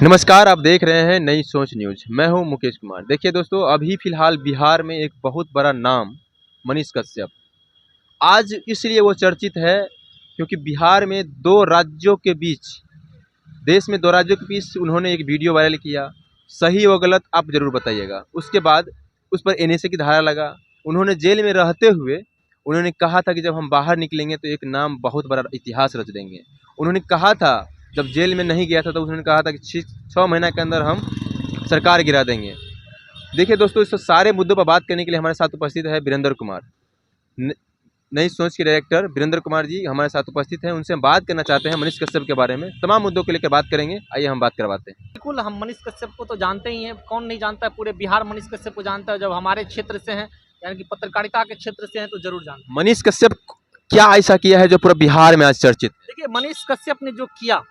नमस्कार, आप देख रहे हैं नई सोच न्यूज़। मैं हूं मुकेश कुमार। देखिए दोस्तों, अभी फ़िलहाल बिहार में एक बहुत बड़ा नाम मनीष कश्यप आज इसलिए वो चर्चित है क्योंकि बिहार में 2 राज्यों के बीच देश में 2 राज्यों के बीच उन्होंने एक वीडियो वायरल किया। सही व गलत आप ज़रूर बताइएगा। उसके बाद उस पर एनएसए की धारा लगा। उन्होंने जेल में रहते हुए उन्होंने कहा था कि जब हम बाहर निकलेंगे तो एक नाम बहुत बड़ा इतिहास रच देंगे। उन्होंने कहा था जब जेल में नहीं गया था तो उन्होंने कहा था कि 6 महीना के अंदर हम सरकार गिरा देंगे। देखिए दोस्तों, इस सारे मुद्दों पर बात करने के लिए हमारे साथ उपस्थित है वीरेंद्र कुमार। न नई सोच के डायरेक्टर वीरेंद्र कुमार जी हमारे साथ उपस्थित हैं। उनसे हम बात करना चाहते हैं मनीष कश्यप के बारे में। तमाम मुद्दों को लेकर बात करेंगे। आइए हम बात करवाते हैं। बिल्कुल, हम मनीष कश्यप को तो जानते ही हैं, कौन नहीं जानता है, पूरे बिहार मनीष कश्यप को जानता है। जब हमारे क्षेत्र से हैं, यानी कि पत्रकारिता के क्षेत्र से हैं, तो ज़रूर जानते हैं। मनीष कश्यप क्या ऐसा किया है जो पूरा बिहार में आज चर्चित है? देखिए, मनीष कश्यप ने जो किया,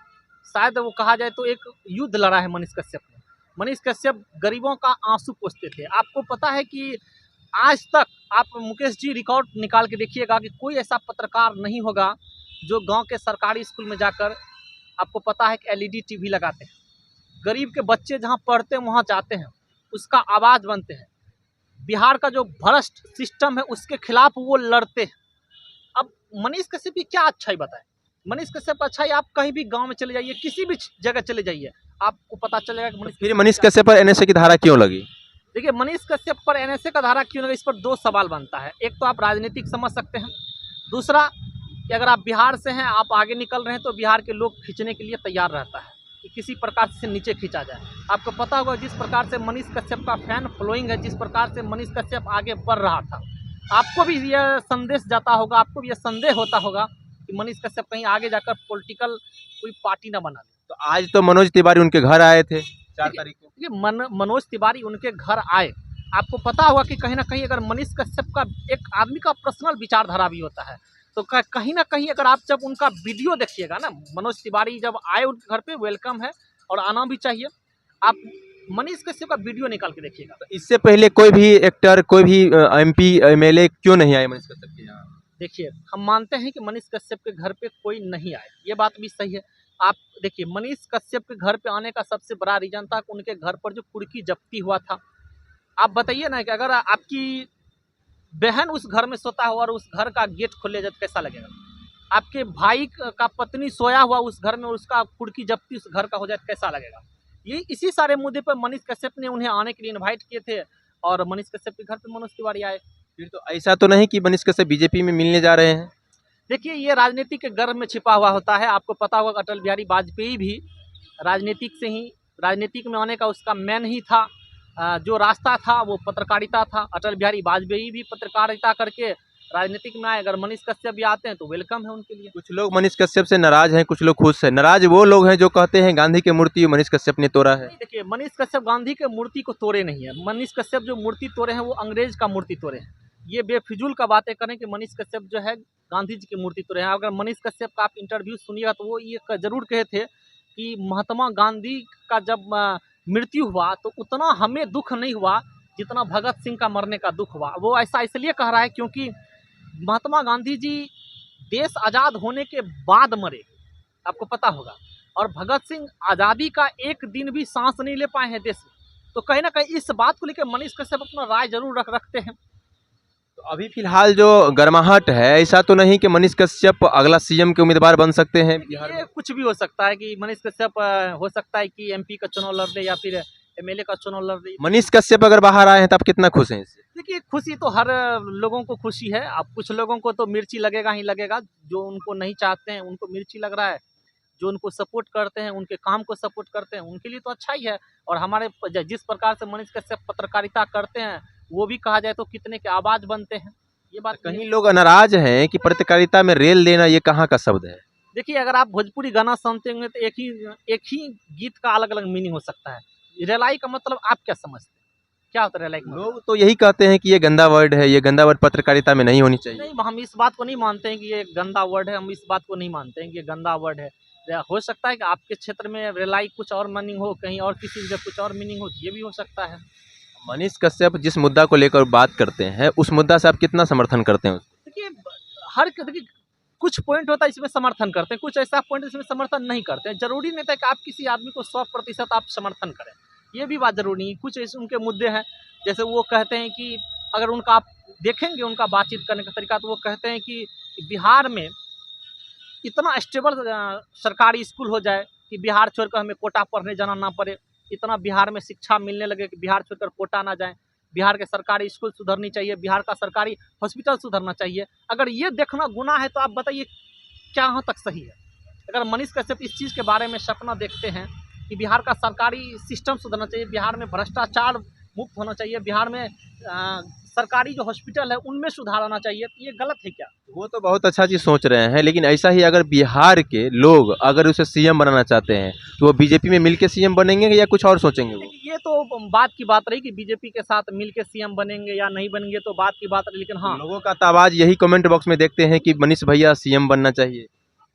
शायद वो कहा जाए तो एक युद्ध लड़ा है मनीष कश्यप ने। मनीष कश्यप गरीबों का आंसू पोंछते थे। आपको पता है कि आज तक आप मुकेश जी रिकॉर्ड निकाल के देखिएगा कि कोई ऐसा पत्रकार नहीं होगा जो गाँव के सरकारी स्कूल में जाकर, आपको पता है कि एलईडी टीवी लगाते हैं। गरीब के बच्चे जहाँ पढ़ते हैं वहाँ जाते हैं, उसका आवाज़ बनते हैं। बिहार का जो भ्रष्ट सिस्टम है उसके खिलाफ वो लड़ते हैं। अब मनीष कश्यप की क्या अच्छाई बताएं? मनीष कश्यप का अच्छाई, आप कहीं भी गांव में चले जाइए, किसी भी जगह चले जाइए, आपको पता चलेगा कि फिर मनीष कश्यप पर एनएसए की धारा क्यों लगी? देखिए, मनीष कश्यप पर एनएसए का धारा क्यों लगा, इस पर 2 सवाल बनता है। एक तो आप राजनीतिक समझ सकते हैं, दूसरा कि अगर आप बिहार से हैं, आप आगे निकल रहे हैं तो बिहार के लोग खींचने के लिए तैयार रहता है कि किसी प्रकार से नीचे खींचा जाए। आपको पता होगा जिस प्रकार से मनीष कश्यप का फैन फॉलोइंग है, जिस प्रकार से मनीष कश्यप आगे बढ़ रहा था, आपको भी यह संदेश जाता होगा, आपको भी यह संदेह होता होगा कि मनीष कश्यप कहीं आगे जाकर पॉलिटिकल कोई पार्टी ना बना ले। तो आज तो मनोज तिवारी उनके घर आए थे 4 तारीख को। देखिए, मनोज तिवारी उनके घर आए, आपको पता होगा कि कहीं ना कहीं अगर मनीष कश्यप का एक आदमी का पर्सनल विचारधारा भी होता है, तो कहीं ना कहीं अगर आप जब उनका वीडियो देखिएगा ना, मनोज तिवारी जब आए उनके घर पे, वेलकम है और आना भी चाहिए। आप मनीष कश्यप का वीडियो निकाल के देखिएगा। तो इससे पहले कोई भी एक्टर, कोई भी एमपी, एमएलए क्यों नहीं आए मनीष कश्यप के यहाँ? देखिए, हम मानते हैं कि मनीष कश्यप के घर पे कोई नहीं आए, ये बात भी सही है। आप देखिए, मनीष कश्यप के घर पे आने का सबसे बड़ा रीजन था कि उनके घर पर जो कुर्की जब्ती हुआ था। आप बताइए ना कि अगर आपकी बहन उस घर में सोता हुआ और उस घर का गेट खोले जाए तो कैसा लगेगा? आपके भाई का पत्नी सोया हुआ उस घर में, उसका कुर्की जब्ती उस घर का हो जाए तो कैसा लगेगा? ये इसी सारे मुद्दे पर मनीष कश्यप ने उन्हें आने के लिए इनवाइट किए थे और मनीष कश्यप के घर पे मनोज तिवारी आए। फिर तो ऐसा तो नहीं कि मनीष कश्यप बीजेपी में मिलने जा रहे हैं? देखिए, ये राजनीति के गर्भ में छिपा हुआ होता है। आपको पता होगा अटल बिहारी वाजपेयी भी राजनीतिक में आने का उसका मेन ही था, जो रास्ता था वो पत्रकारिता था। अटल बिहारी वाजपेयी भी पत्रकारिता करके राजनीतिक में आए। अगर मनीष कश्यप भी आते हैं तो वेलकम है उनके लिए। कुछ लोग मनीष कश्यप से नाराज हैं, कुछ लोग खुश हैं। नाराज वो लोग हैं जो कहते हैं गांधी की मूर्ति मनीष कश्यप ने तोड़ा है। देखिए, मनीष कश्यप गांधी के मूर्ति को तोड़े नहीं है। मनीष कश्यप जो मूर्ति तोड़े हैं वो अंग्रेज का मूर्ति तोड़े हैं। ये बेफिजूल का बातें करें कि मनीष कश्यप जो है गांधी जी की मूर्ति तोड़े हैं। अगर मनीष कश्यप का आप इंटरव्यू सुनिएगा तो वो ये जरूर कहे थे कि महात्मा गांधी का जब मृत्यु हुआ तो उतना हमें दुख नहीं हुआ जितना भगत सिंह का मरने का दुख हुआ। वो ऐसा इसलिए कह रहा है क्योंकि महात्मा गांधी जी देश आज़ाद होने के बाद मरे, आपको पता होगा, और भगत सिंह आज़ादी का एक दिन भी सांस नहीं ले पाए हैं देश में। तो कहीं ना कहीं इस बात को लेकर मनीष कश्यप अपना राय जरूर रखते हैं। तो अभी फिलहाल जो गर्माहट है, ऐसा तो नहीं कि मनीष कश्यप अगला सीएम के उम्मीदवार बन सकते हैं बिहार में? ये कुछ भी हो सकता है कि मनीष कश्यप हो सकता है कि एमपी का चुनाव लड़ ले या फिर एमएलए का चुनाव लड़ ले। मनीष कश्यप अगर बाहर आए हैं तो आप कितना खुश हैं इससे? देखिए, खुशी तो हर लोगों को खुशी है। अब कुछ लोगों को तो मिर्ची लगेगा ही लगेगा, जो उनको नहीं चाहते हैं उनको मिर्ची लग रहा है, जो उनको सपोर्ट करते हैं, उनके काम को सपोर्ट करते हैं, उनके लिए तो अच्छा ही है। और हमारे जिस प्रकार से मनीष कश्यप पत्रकारिता करते हैं, वो भी कहा जाए तो कितने के आवाज़ बनते हैं। ये बात कहीं लोग नाराज हैं कि पत्रकारिता में रेल देना ये कहाँ का शब्द है? देखिए, अगर आप भोजपुरी गाना सुनते होंगे तो एक ही गीत का अलग अलग मीनिंग हो सकता है। रेलाई का मतलब आप क्या समझते हैं? क्या होता है रेलाई का मतलब? लोग तो यही कहते हैं कि ये गंदा वर्ड है, ये गंदा वर्ड पत्रकारिता में नहीं होनी चाहिए। नहीं, हम इस बात को नहीं मानते हैं कि ये गंदा वर्ड है। हम इस बात को नहीं मानते हैं कि ये गंदा वर्ड है। हो सकता है कि आपके क्षेत्र में रेलाई कुछ और मीनिंग हो, कहीं और किसी जगह कुछ और मीनिंग हो, ये भी हो सकता है। मनीष कश्यप जिस मुद्दा को लेकर बात करते हैं, उस मुद्दा से आप कितना समर्थन करते हैं? देखिए, देखिए कुछ पॉइंट होता है इसमें समर्थन करते हैं, कुछ ऐसा पॉइंट इसमें समर्थन नहीं करते हैं। जरूरी नहीं था कि आप किसी आदमी को 100% आप समर्थन करें, ये भी बात जरूरी नहीं है। कुछ ऐसे उनके मुद्दे हैं, जैसे वो कहते हैं कि अगर उनका आप देखेंगे उनका बातचीत करने का तरीका, तो वो कहते हैं कि बिहार में इतना स्टेबल सरकारी स्कूल हो जाए कि बिहार छोड़कर हमें कोटा पढ़ने जाना ना पड़े, इतना बिहार में शिक्षा मिलने लगे कि बिहार छोड़कर कोटा ना जाएं, बिहार के सरकारी स्कूल सुधरनी चाहिए, बिहार का सरकारी हॉस्पिटल सुधरना चाहिए। अगर ये देखना गुनाह है तो आप बताइए कहाँ तक सही है। अगर मनीष कश्यप इस चीज़ के बारे में सपना देखते हैं कि बिहार का सरकारी सिस्टम सुधरना चाहिए, बिहार में भ्रष्टाचार मुक्त होना चाहिए, बिहार में सरकारी जो हॉस्पिटल है उनमें सुधार आना चाहिए, तो ये गलत है क्या? वो तो बहुत अच्छा चीज़ सोच रहे हैं, लेकिन ऐसा ही अगर बिहार के लोग अगर उसे सीएम बनाना चाहते हैं तो वो बीजेपी में मिलके सीएम बनेंगे या कुछ और सोचेंगे वो? ये तो बात की बात रही कि बीजेपी के साथ मिलके सीएम बनेंगे या नहीं बनेंगे, तो बात की बात रही, लेकिन हाँ लोगों का तो आवाज यही कमेंट बॉक्स में देखते हैं कि मनीष भैया सीएम बनना चाहिए।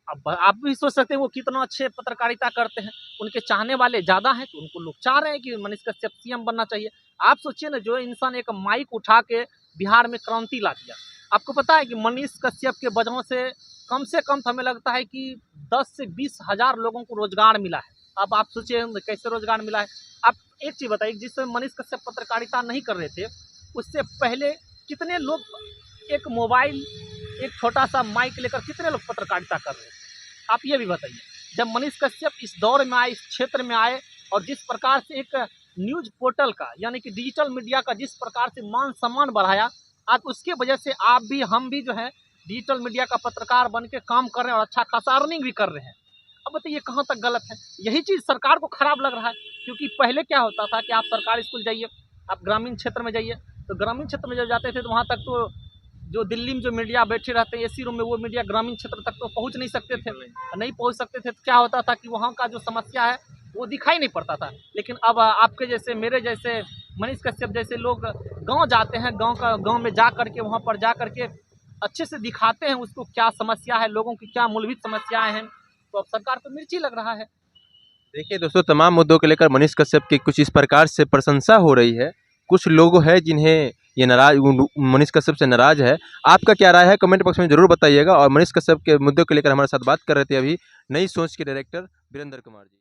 अब आप भी सोच सकते हैं वो कितना अच्छे पत्रकारिता करते हैं, उनके चाहने वाले ज़्यादा हैं तो उनको लोग चाह रहे हैं कि मनीष कश्यप सीएम बनना चाहिए। आप सोचिए ना, जो इंसान एक माइक उठा के बिहार में क्रांति ला दिया। आपको पता है कि मनीष कश्यप के वजहों से कम तो हमें लगता है कि 10 से 20 हज़ार लोगों को रोजगार मिला है। अब आप सोचिए कैसे रोजगार मिला है। आप एक चीज़ बताइए, जिस समय मनीष कश्यप पत्रकारिता नहीं कर रहे थे उससे पहले कितने लोग एक मोबाइल, एक छोटा सा माइक लेकर कितने लोग पत्रकारिता कर रहे थे, आप ये भी बताइए। जब मनीष कश्यप इस दौर में आए, इस क्षेत्र में आए, और जिस प्रकार से एक न्यूज़ पोर्टल का यानी कि डिजिटल मीडिया का जिस प्रकार से मान सम्मान बढ़ाया, आज उसके वजह से आप भी हम भी जो है डिजिटल मीडिया का पत्रकार बन के काम कर रहे हैं और अच्छा खासा अर्निंग भी कर रहे हैं। अब बताइए कहाँ तक गलत है। यही चीज़ सरकार को खराब लग रहा है, क्योंकि पहले क्या होता था कि आप सरकारी स्कूल जाइए, आप ग्रामीण क्षेत्र में जाइए, तो ग्रामीण क्षेत्र में जब जाते थे तो वहाँ तक तो जो दिल्ली में जो मीडिया बैठे रहते हैं एसी रूम में, वो मीडिया ग्रामीण क्षेत्र तक तो पहुंच नहीं सकते थे। नहीं पहुंच सकते थे तो क्या होता था कि वहाँ का जो समस्या है वो दिखाई नहीं पड़ता था। लेकिन अब आपके जैसे, मेरे जैसे, मनीष कश्यप जैसे लोग गांव जाते हैं, गांव में जा करके वहाँ पर जा करके अच्छे से दिखाते हैं उसको क्या समस्या है, लोगों की क्या मूलभूत समस्याएं हैं। तो अब सरकार को मिर्ची लग रहा है। देखिए दोस्तों, तमाम मुद्दों को लेकर मनीष कश्यप की कुछ इस प्रकार से प्रशंसा हो रही है। कुछ लोग हैं जिन्हें ये मनीष कश्यप से नाराज है। आपका क्या राय है कमेंट बॉक्स में जरूर बताइएगा। और मनीष कश्यप के मुद्दों को लेकर हमारे साथ बात कर रहे थे अभी नई सोच के डायरेक्टर वीरेंद्र कुमार जी।